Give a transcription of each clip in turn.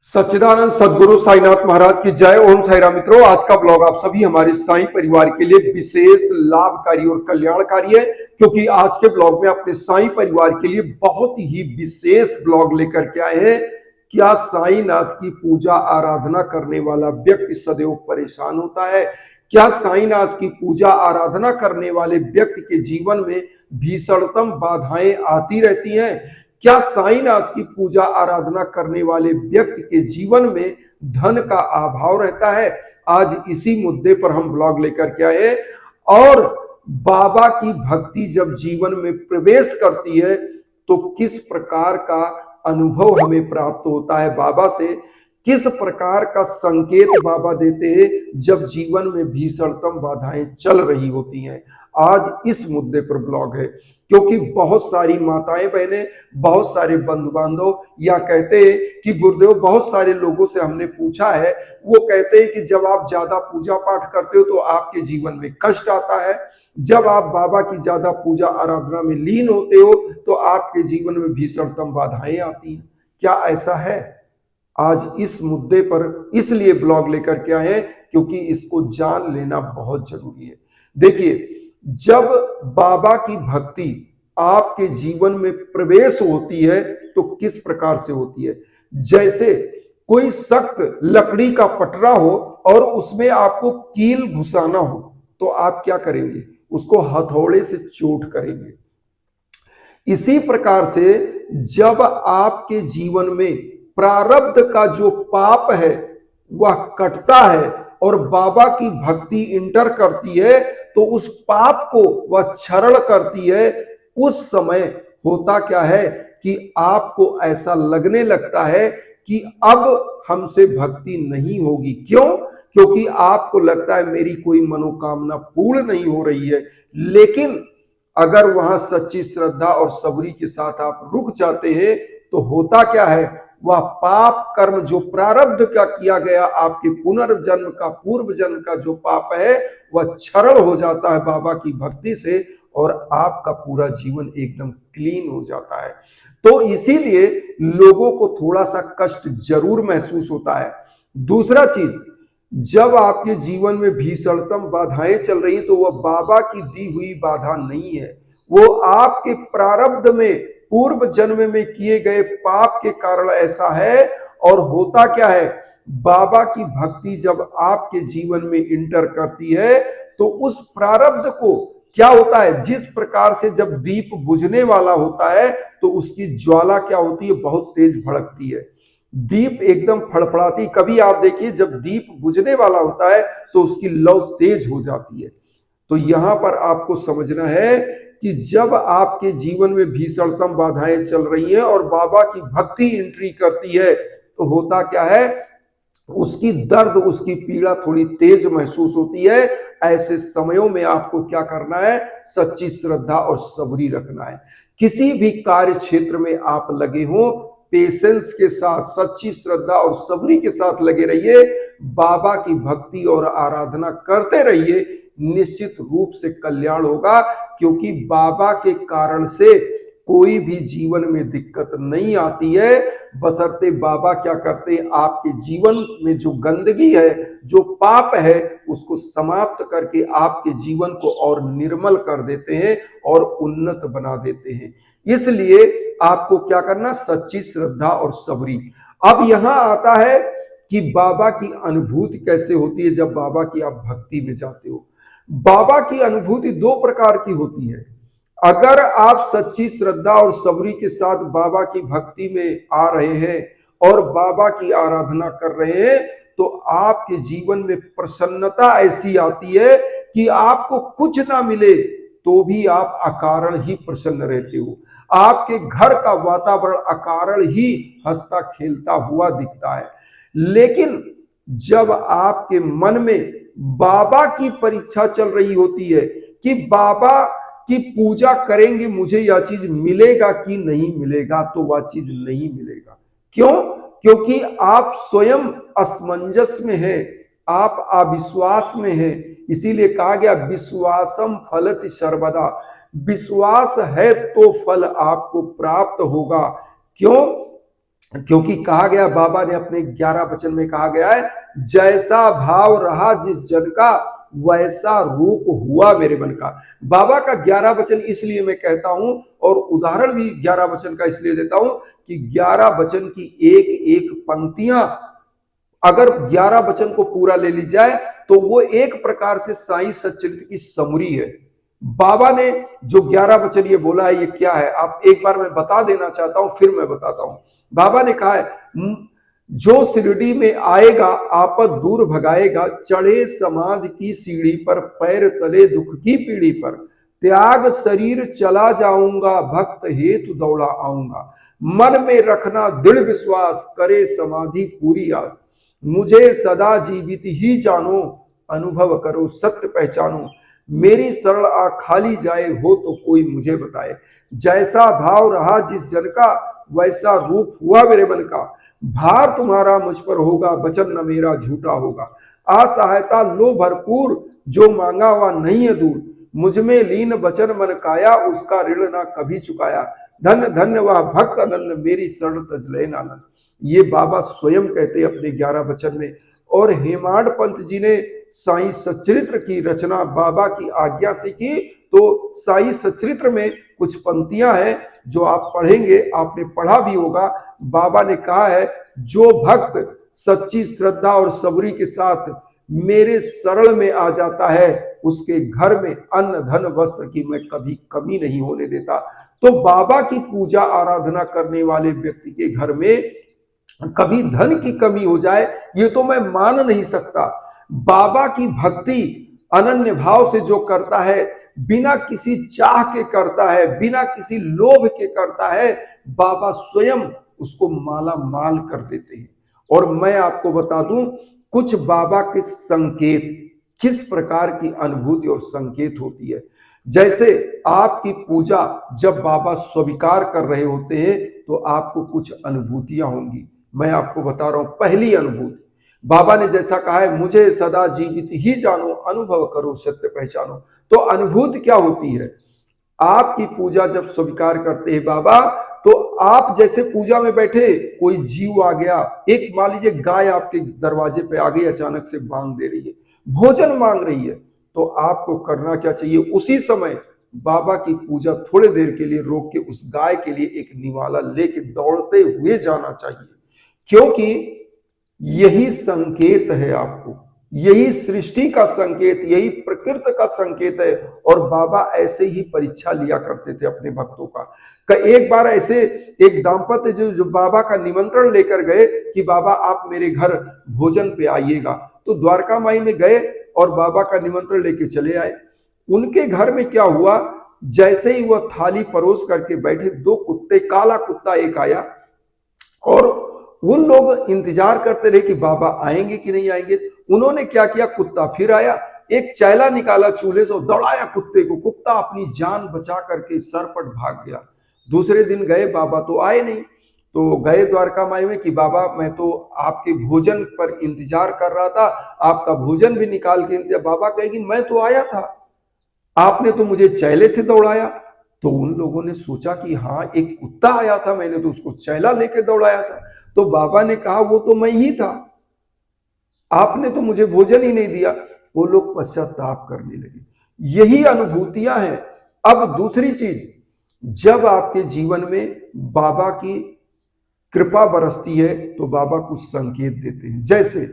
सच्चिदानंद सदगुरु साईनाथ महाराज की जय। ओम साईराम। मित्रों, आज का ब्लॉग आप सभी हमारे साईं परिवार के लिए विशेष लाभकारी और कल्याणकारी है, क्योंकि आज के ब्लॉग में अपने साईं परिवार के लिए बहुत ही विशेष ब्लॉग लेकर के आए हैं। क्या साईनाथ की पूजा आराधना करने वाला व्यक्ति सदैव परेशान होता है? क्या साईनाथ की पूजा आराधना करने वाले व्यक्ति के जीवन में भीषणतम बाधाएं आती रहती हैं? क्या साईनाथ की पूजा आराधना करने वाले व्यक्ति के जीवन में धन का अभाव रहता है? आज इसी मुद्दे पर हम ब्लॉग लेकर के आए। और बाबा की भक्ति जब जीवन में प्रवेश करती है तो किस प्रकार का अनुभव हमें प्राप्त होता है बाबा से, किस प्रकार का संकेत बाबा देते हैं जब जीवन में भीषणतम बाधाएं चल रही होती हैं। आज इस मुद्दे पर ब्लॉग है, क्योंकि बहुत सारी माताएं बहनें, बहुत सारे बंधु बांधव या कहते हैं कि गुरुदेव, बहुत सारे लोगों से हमने पूछा है, वो कहते हैं कि जब आप ज्यादा पूजा पाठ करते हो तो आपके जीवन में कष्ट आता है, जब आप बाबा की ज्यादा पूजा आराधना में लीन होते हो तो आपके जीवन में भीषणतम बाधाएं आती हैं। क्या ऐसा है? आज इस मुद्दे पर इसलिए ब्लॉग लेकर के आए हैं क्योंकि इसको जान लेना बहुत जरूरी है। देखिए, जब बाबा की भक्ति आपके जीवन में प्रवेश होती है तो किस प्रकार से होती है? जैसे कोई सख्त लकड़ी का पटरा हो और उसमें आपको कील घुसाना हो तो आप क्या करेंगे? उसको हथौड़े से चोट करेंगे। इसी प्रकार से जब आपके जीवन में प्रारब्ध का जो पाप है वह कटता है और बाबा की भक्ति इंटर करती है तो उस पाप को वह क्षरण करती है। उस समय होता क्या है कि आपको ऐसा लगने लगता है कि अब हमसे भक्ति नहीं होगी। क्यों? क्योंकि आपको लगता है मेरी कोई मनोकामना पूर्ण नहीं हो रही है। लेकिन अगर वहां सच्ची श्रद्धा और सबरी के साथ आप रुक जाते हैं तो होता क्या है, वह पाप कर्म जो प्रारब्ध का किया गया, आपके पुनर्जन्म का, पूर्व जन्म का जो पाप है वह क्षरण हो जाता है बाबा की भक्ति से और आपका पूरा जीवन एकदम क्लीन हो जाता है। तो इसीलिए लोगों को थोड़ा सा कष्ट जरूर महसूस होता है। दूसरा चीज, जब आपके जीवन में भीषणतम बाधाएं चल रही तो वह बाबा की दी हुई बाधा नहीं है, वो आपके प्रारब्ध में पूर्व जन्म में किए गए पाप के कारण ऐसा है। और होता क्या है, बाबा की भक्ति जब आपके जीवन में इंटर करती है तो उस प्रारब्ध को क्या होता है, जिस प्रकार से जब दीप बुझने वाला होता है तो उसकी ज्वाला क्या होती है, बहुत तेज भड़कती है, दीप एकदम फड़फड़ाती। कभी आप देखिए जब दीप बुझने वाला होता है तो उसकी लौ तेज हो जाती है। तो यहां पर आपको समझना है कि जब आपके जीवन में भीषणतम बाधाएं चल रही हैं और बाबा की भक्ति एंट्री करती है तो होता क्या है, उसकी दर्द, उसकी पीड़ा थोड़ी तेज महसूस होती है। ऐसे समयों में आपको क्या करना है, सच्ची श्रद्धा और सबरी रखना है। किसी भी कार्य क्षेत्र में आप लगे हो, पेशेंस के साथ, सच्ची श्रद्धा और सबरी के साथ लगे रहिए, बाबा की भक्ति और आराधना करते रहिए, निश्चित रूप से कल्याण होगा। क्योंकि बाबा के कारण से कोई भी जीवन में दिक्कत नहीं आती है, बशर्ते बाबा क्या करते हैं, आपके जीवन में जो गंदगी है, जो पाप है, उसको समाप्त करके आपके जीवन को और निर्मल कर देते हैं और उन्नत बना देते हैं। इसलिए आपको क्या करना, सच्ची श्रद्धा और सबरी। अब यहां आता है कि बाबा की अनुभूति कैसे होती है जब बाबा की आप भक्ति में जाते हो। बाबा की अनुभूति दो प्रकार की होती है। अगर आप सच्ची श्रद्धा और सबरी के साथ बाबा की भक्ति में आ रहे हैं और बाबा की आराधना कर रहे हैं तो आपके जीवन में प्रसन्नता ऐसी आती है कि आपको कुछ ना मिले तो भी आप अकारण ही प्रसन्न रहते हो। आपके घर का वातावरण अकारण ही हंसता खेलता हुआ दिखता है। लेकिन जब आपके मन में बाबा की परीक्षा चल रही होती है कि बाबा की पूजा करेंगे, मुझे यह चीज मिलेगा कि नहीं मिलेगा, तो वह चीज नहीं मिलेगा। क्यों? क्योंकि आप स्वयं असमंजस में हैं, आप अविश्वास में हैं। इसीलिए कहा गया विश्वासम फलति सर्वदा, विश्वास है तो फल आपको प्राप्त होगा। क्यों? क्योंकि कहा गया, बाबा ने अपने 11 वचन में कहा गया है, जैसा भाव रहा जिस जन का वैसा रूप हुआ मेरे मन का। बाबा का 11 वचन इसलिए मैं कहता हूं, और उदाहरण भी 11 वचन का इसलिए देता हूं कि 11 वचन की एक एक पंक्तियां अगर 11 वचन को पूरा ले ली जाए तो वो एक प्रकार से साईं सच्चरित्र की समरी है। बाबा ने जो 11 वचन ये बोला है, ये क्या है, आप एक बार मैं बता देना चाहता हूं, फिर मैं बताता हूं। बाबा ने कहा है, जो शिरडी में आएगा आपद दूर भगाएगा, चढ़े समाधि की सीढ़ी पर, पैर तले दुख की पीढ़ी पर, त्याग शरीर चला जाऊंगा, भक्त हेतु दौड़ा आऊंगा, मन में रखना दृढ़ विश्वास, करे समाधि पूरी आस, मुझे सदा जीवित ही जानो, अनुभव करो सत्य पहचानो, मेरी सरल आ खाली जाए, हो तो कोई मुझे बताए, जैसा भाव रहा जिस जन का वैसा रूप हुआ मेरे मन का, भार तुम्हारा मुझ पर होगा, वचन न मेरा झूठा होगा, असहायता लो भरपूर, जो मांगा हुआ नहीं है दूर, मुझ में लीन वचन मन काया, उसका ऋण ना कभी चुकाया, धन्य धन्य वह भक्त अनन्य, मेरी शरण तज लय नानन। ये बाबा स्वयं कहते अपने 11 वचन में। और हेमाड पंत जी ने साईं सच्चरित्र की रचना बाबा की आज्ञा से की, तो साईं सच्चरित्र में कुछ पंक्तियां हैं जो आप पढ़ेंगे, आपने पढ़ा भी होगा। बाबा ने कहा है, जो भक्त सच्ची श्रद्धा और सबरी के साथ मेरे शरण में आ जाता है, उसके घर में अन्न धन वस्त्र की मैं कभी कमी नहीं होने देता। तो बाबा की पूजा आराधना करने वाले व्यक्ति के घर में कभी धन की कमी हो जाए, ये तो मैं मान नहीं सकता। बाबा की भक्ति अनन्य भाव से जो करता है, बिना किसी चाह के करता है, बिना किसी लोभ के करता है, बाबा स्वयं उसको माला माल कर देते हैं। और मैं आपको बता दूं कुछ बाबा के संकेत, किस प्रकार की अनुभूति और संकेत होती है। जैसे आपकी पूजा जब बाबा स्वीकार कर रहे होते हैं तो आपको कुछ अनुभूतियां होंगी। मैं आपको बता रहा हूं, पहली अनुभूति, बाबा ने जैसा कहा है, मुझे सदा जीवित ही जानो, अनुभव करो सत्य पहचानो। तो अनुभूति क्या होती है, आपकी पूजा जब स्वीकार करते हैं बाबा, तो आप जैसे पूजा में बैठे, कोई जीव आ गया, एक मान लीजिए गाय आपके दरवाजे पे आ गई, अचानक से बांग दे रही है, भोजन मांग रही है, तो आपको करना क्या चाहिए, उसी समय बाबा की पूजा थोड़ी देर के लिए रोक के उस गाय के लिए एक निवाला लेके दौड़ते हुए जाना चाहिए। क्योंकि यही संकेत है आपको, यही सृष्टि का संकेत, यही प्रकृति का संकेत है। और बाबा ऐसे ही परीक्षा लिया करते थे अपने भक्तों का। एक बार ऐसे एक दाम्पत्य जो बाबा का निमंत्रण लेकर गए कि बाबा आप मेरे घर भोजन पे आइएगा, तो द्वारका माई में गए और बाबा का निमंत्रण लेके चले आए। उनके घर में क्या हुआ, जैसे ही वह थाली परोस करके बैठे, दो कुत्ते, काला कुत्ता एक आया, और उन लोग इंतजार करते रहे कि बाबा आएंगे कि नहीं आएंगे। उन्होंने क्या किया, कुत्ता फिर आया, एक चैला निकाला चूल्हे से, दौड़ाया कुत्ते को, कुत्ता अपनी जान बचा करके सरपट भाग गया। दूसरे दिन गए, बाबा तो आए नहीं, तो गए द्वारका माई में कि बाबा मैं तो आपके भोजन पर इंतजार कर रहा था, आपका भोजन भी निकाल के इंतजार। बाबा कहेगी मैं तो आया था, आपने तो मुझे चैले से दौड़ाया। तो उन लोगों ने सोचा कि हाँ, एक कुत्ता आया था, मैंने तो उसको चैला लेके दौड़ाया था। तो बाबा ने कहा वो तो मैं ही था, आपने तो मुझे भोजन ही नहीं दिया। वो लोग पश्चाताप करने लगे। यही अनुभूतियां हैं। अब दूसरी चीज, जब आपके जीवन में बाबा की कृपा बरसती है तो बाबा कुछ संकेत देते हैं। जैसे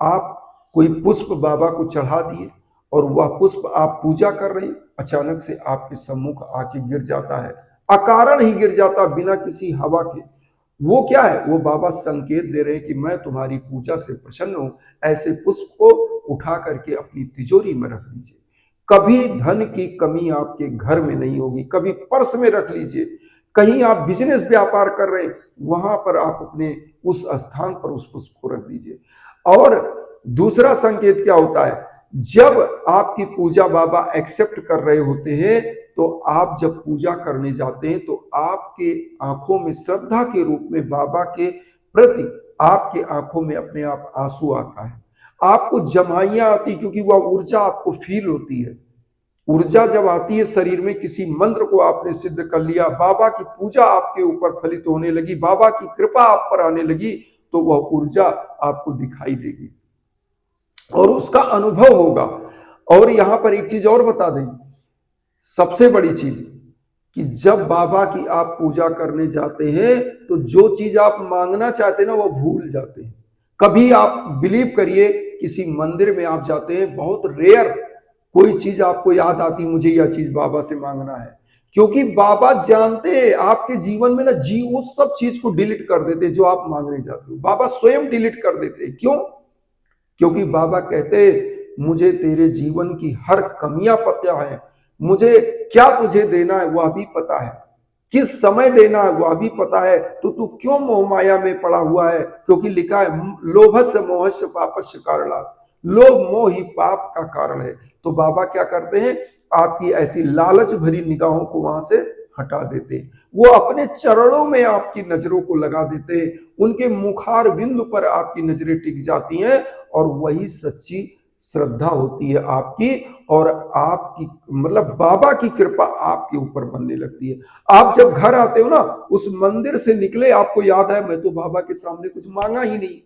आप कोई पुष्प बाबा को चढ़ा दिए और वह पुष्प आप पूजा कर रहे, अचानक से आपके सम्मुख आके गिर जाता है, अकारण ही गिर जाता, बिना किसी हवा के। वो क्या है, वो बाबा संकेत दे रहे हैं कि मैं तुम्हारी पूजा से प्रसन्न हूं। ऐसे पुष्प को उठा करके अपनी तिजोरी में रख लीजिए। कभी धन की कमी आपके घर में नहीं होगी, कभी पर्स में रख लीजिए। कहीं आप बिजनेस व्यापार कर रहे, वहां पर आप अपने उस स्थान पर उस पुष्प को रख दीजिए। और दूसरा संकेत क्या होता है, जब आपकी पूजा बाबा एक्सेप्ट कर रहे होते हैं, तो आप जब पूजा करने जाते हैं तो आपके आंखों में श्रद्धा के रूप में बाबा के प्रति आपके आंखों में अपने आप आंसू आता है, आपको जमाइयां आती, क्योंकि वह ऊर्जा आपको फील होती है। ऊर्जा जब आती है शरीर में, किसी मंत्र को आपने सिद्ध कर लिया, बाबा की पूजा आपके ऊपर फलित होने लगी, बाबा की कृपा आप पर आने लगी, तो वह ऊर्जा आपको दिखाई देगी और उसका अनुभव होगा। और यहां पर एक चीज और बता दें, सबसे बड़ी चीज कि जब बाबा की आप पूजा करने जाते हैं तो जो चीज आप मांगना चाहते हैं ना, वो भूल जाते हैं। कभी आप बिलीव करिए, किसी मंदिर में आप जाते हैं, बहुत रेयर कोई चीज आपको याद आती, मुझे यह चीज बाबा से मांगना है, क्योंकि बाबा जानते हैं आपके जीवन में ना जी वो सब चीज को डिलीट कर देते जो आप मांगने जाते हो। बाबा स्वयं डिलीट कर देते। क्यों? क्योंकि बाबा कहते मुझे तेरे जीवन की हर कमियां पता है, मुझे क्या तुझे देना है वह भी पता है, किस समय देना है वह भी पता है, तो तू क्यों मोह माया में पड़ा हुआ है? क्योंकि लिखा है लोभस्य मोहस्य पापस्य कारणात्, लोभ मोह ही पाप का कारण है। तो बाबा क्या करते हैं, आपकी ऐसी लालच भरी निगाहों को वहां से हटा देते, वो अपने चरणों में आपकी नजरों को लगा देते, उनके मुखार बिंदु पर आपकी नजरें टिक जाती हैं और वही सच्ची श्रद्धा होती है आपकी, और आपकी मतलब बाबा की कृपा आपके ऊपर बनने लगती है। आप जब घर आते हो ना, उस मंदिर से निकले आपको याद है मैं तो बाबा के सामने कुछ मांगा ही नहीं,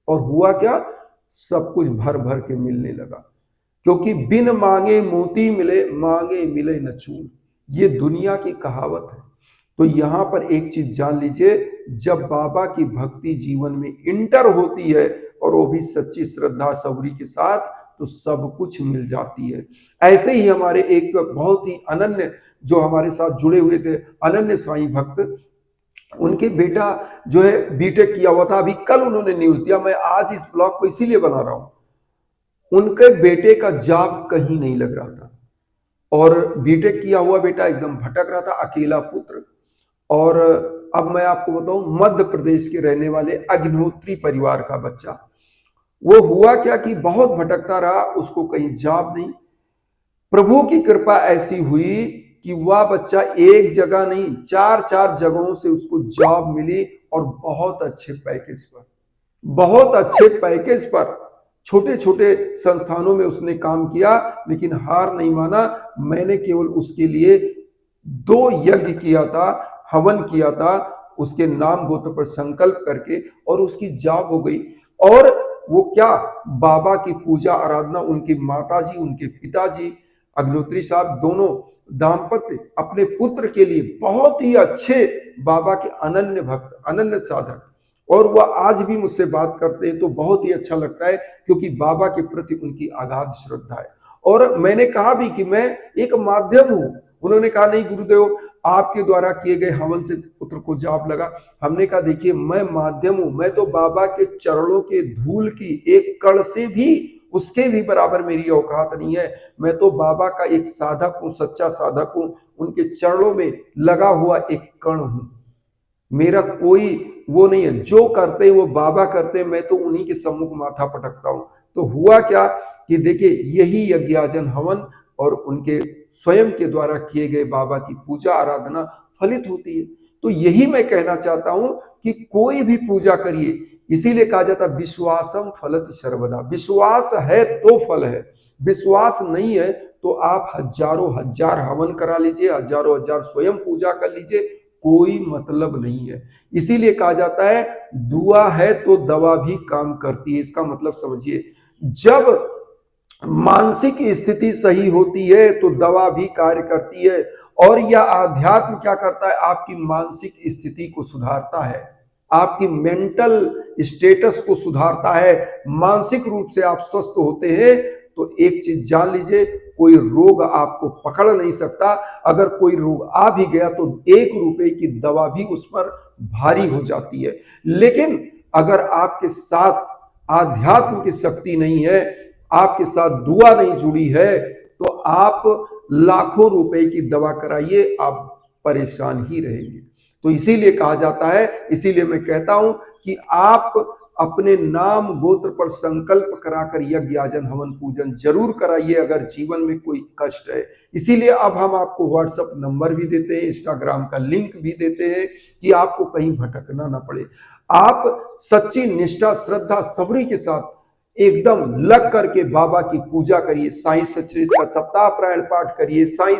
और हुआ क्या, सब कुछ भर भर के मिलने लगा। क्योंकि बिन मांगे मोती मिले, मांगे मिले न चूर, ये दुनिया की कहावत है। तो यहां पर एक चीज जान लीजिए, जब बाबा की भक्ति जीवन में इंटर होती है और वो भी सच्ची श्रद्धा सबरी के साथ, तो सब कुछ मिल जाती है। ऐसे ही हमारे एक बहुत ही अनन्य जो हमारे साथ जुड़े हुए थे अनन्य साईं भक्त, उनके बेटा जो है बीटेक किया हुआ था, अभी कल उन्होंने न्यूज दिया, मैं आज इस ब्लॉग को इसीलिए बना रहा हूं। उनके बेटे का जॉब कहीं नहीं लग रहा था और बीटेक किया हुआ बेटा एकदम भटक रहा था, अकेला पुत्र। और अब मैं आपको बताऊं, मध्य प्रदेश के रहने वाले अग्निहोत्री परिवार का बच्चा, वो हुआ क्या कि बहुत भटकता रहा, उसको कहीं जॉब नहीं। प्रभु की कृपा ऐसी हुई कि वह बच्चा एक जगह नहीं, चार चार जगहों से उसको जॉब मिली और बहुत अच्छे पैकेज पर, बहुत अच्छे पैकेज पर, छोटे छोटे संस्थानों में उसने काम किया, लेकिन हार नहीं माना। मैंने केवल उसके लिए 2 यज्ञ किया था, हवन किया था, उसके नाम गोत्र पर संकल्प करके, और उसकी जॉब हो गई। और वो क्या, बाबा की पूजा आराधना, उनकी माताजी उनके पिताजी अग्निहोत्री साहब दोनों दाम्पत्य अपने पुत्र के लिए बहुत ही अच्छे बाबा के अनन्य भक्त, अनन्य साधक, और वह आज भी मुझसे बात करते हैं तो बहुत ही अच्छा लगता है, क्योंकि बाबा के प्रति उनकी अगाध श्रद्धा है। और मैंने कहा भी कि मैं एक माध्यम हूं। उन्होंने कहा नहीं गुरुदेव, आपके द्वारा किए गए हवन से पुत्र को जॉब लगा। हमने कहा देखिए मैं माध्यम हूं, मैं तो बाबा के चरणों के धूल की एक कण से भी, उसके भी बराबर मेरी औकात नहीं है। मैं तो बाबा का एक साधक हूं, सच्चा साधक हूं, उनके चरणों में लगा हुआ एक कण हूं। मेरा कोई वो नहीं है, जो करते हैं वो बाबा करते हैं, मैं तो उन्हीं के सम्मुख माथा पटकता हूं। तो हुआ क्या कि देखिए यही यज्ञाजन हवन और उनके स्वयं के द्वारा किए गए बाबा की पूजा आराधना फलित होती है। तो यही मैं कहना चाहता हूं कि कोई भी पूजा करिए, इसीलिए कहा जाता है विश्वासम फलत सर्वदा, विश्वास है तो फल है, विश्वास नहीं है तो आप हजारों हजार हवन करा लीजिए, हजारों हजार स्वयं पूजा कर लीजिए, कोई मतलब नहीं है। इसीलिए कहा जाता है दुआ है तो दवा भी काम करती है। इसका मतलब समझिए, जब मानसिक स्थिति सही होती है तो दवा भी कार्य करती है, और यह आध्यात्म क्या करता है, आपकी मानसिक स्थिति को सुधारता है, आपकी मेंटल स्टेटस को सुधारता है, मानसिक रूप से आप स्वस्थ होते हैं। तो एक चीज जान लीजिए, कोई रोग आपको पकड़ नहीं सकता। अगर कोई रोग आ भी गया तो 1 रुपए की दवा भी उस पर भारी हो जाती है। लेकिन अगर आपके साथ आध्यात्म की शक्ति नहीं है, आपके साथ दुआ नहीं जुड़ी है, तो आप लाखों रुपए की दवा कराइए, आप परेशान ही रहेंगे। तो इसीलिए कहा जाता है, इसीलिए मैं कहता हूं कि आप अपने नाम गोत्र पर संकल्प कराकर यज्ञ याजन हवन पूजन जरूर कराइए अगर जीवन में कोई कष्ट है। इसीलिए अब हम आपको व्हाट्सएप नंबर भी देते हैं, इंस्टाग्राम का लिंक भी देते हैं कि आपको कहीं भटकना ना पड़े। आप सच्ची निष्ठा श्रद्धा सबरी के साथ एकदम लग करके बाबा की पूजा करिए। साईं सचरित का सप्ताह पारायण पाठ करिए, साईं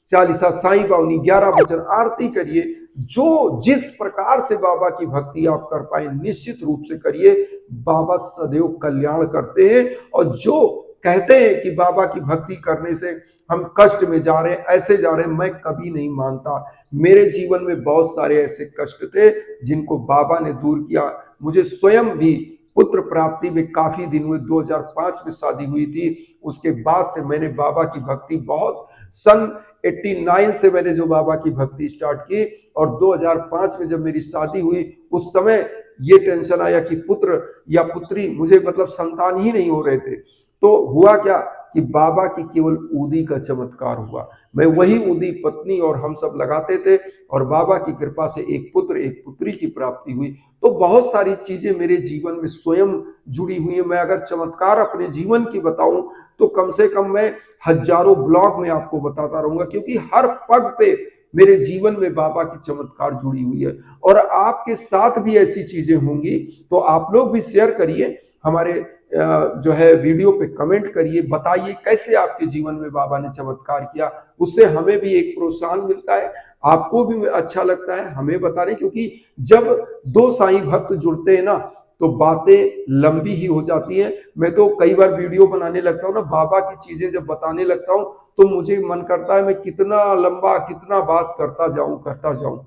चालीसा, साईं बावनी, 11 वचन आरती करिए। जो जिस प्रकार से बाबा की भक्ति आप कर पाए निश्चित रूप से करिए। बाबा सदैव कल्याण करते हैं। और जो कहते हैं कि बाबा की भक्ति करने से हम कष्ट में जा रहे हैं, ऐसे जा रहे हैं, मैं कभी नहीं मानता। मेरे जीवन में बहुत सारे ऐसे कष्ट थे जिनको बाबा ने दूर किया। मुझे स्वयं भी पुत्र प्राप्ति में काफी दिन हुए। 2005 में शादी हुई थी, उसके बाद से मैंने बाबा की भक्ति बहुत सन 89 से मैंने जो बाबा की भक्ति स्टार्ट की। और 2005 में जब मेरी शादी हुई उस समय ये टेंशन आया कि पुत्र या पुत्री, मुझे मतलब संतान ही नहीं हो रहे थे। तो हुआ क्या कि बाबा की केवल उदी का चमत्कार हुआ। मैं वही उदी पत्नी और हम सब लगाते थे और बाबा की कृपा से एक पुत्र एक पुत्री की प्राप्ति हुई। तो बहुत सारी चीजें मेरे जीवन में स्वयं जुड़ी हुई है। मैं अगर चमत्कार अपने जीवन की बताऊं तो कम से कम मैं हजारों ब्लॉग में आपको बताता रहूंगा, क्योंकि हर पग पे मेरे जीवन में बाबा की चमत्कार जुड़ी हुई है। और आपके साथ भी ऐसी चीजें होंगी तो आप लोग भी शेयर करिए, हमारे जो है वीडियो पे कमेंट करिए, बताइए कैसे आपके जीवन में बाबा ने चमत्कार किया। उससे हमें भी एक प्रोत्साहन मिलता है, आपको भी अच्छा लगता है हमें बता रहे, क्योंकि जब दो साईं भक्त जुड़ते हैं ना तो बातें लंबी ही हो जाती हैं। मैं तो कई बार वीडियो बनाने लगता हूँ ना, बाबा की चीजें जब बताने लगता हूँ तो मुझे मन करता है मैं कितना लंबा कितना बात करता जाऊं।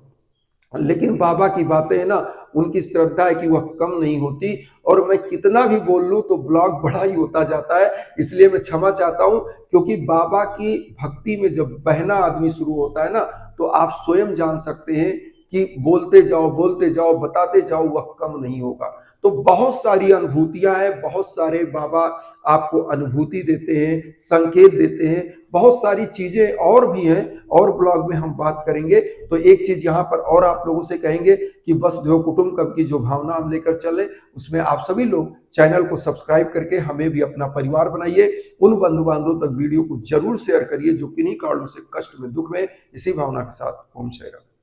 लेकिन बाबा की बातें है ना, उनकी श्रद्धा है कि वह कम नहीं होती। और मैं कितना भी बोल लूं तो ब्लॉग बड़ा ही होता जाता है, इसलिए मैं क्षमा चाहता हूं। क्योंकि बाबा की भक्ति में जब बहना आदमी शुरू होता है ना तो आप स्वयं जान सकते हैं कि बोलते जाओ बताते जाओ, वह कम नहीं होगा। तो बहुत सारी अनुभूतियां हैं, बहुत सारे बाबा आपको अनुभूति देते हैं, संकेत देते हैं, बहुत सारी चीजें और भी हैं। और ब्लॉग में हम बात करेंगे। तो एक चीज यहाँ पर और आप लोगों से कहेंगे कि वसुधैव कुटुंबकम की जो भावना हम लेकर चले, उसमें आप सभी लोग चैनल को सब्सक्राइब करके हमें भी अपना परिवार बनाइए। उन बंधु बांधवों तक वीडियो को जरूर शेयर करिए जो किन्हीं कारणों से कष्ट में दुख में। इसी भावना के साथ ओम साईं राम।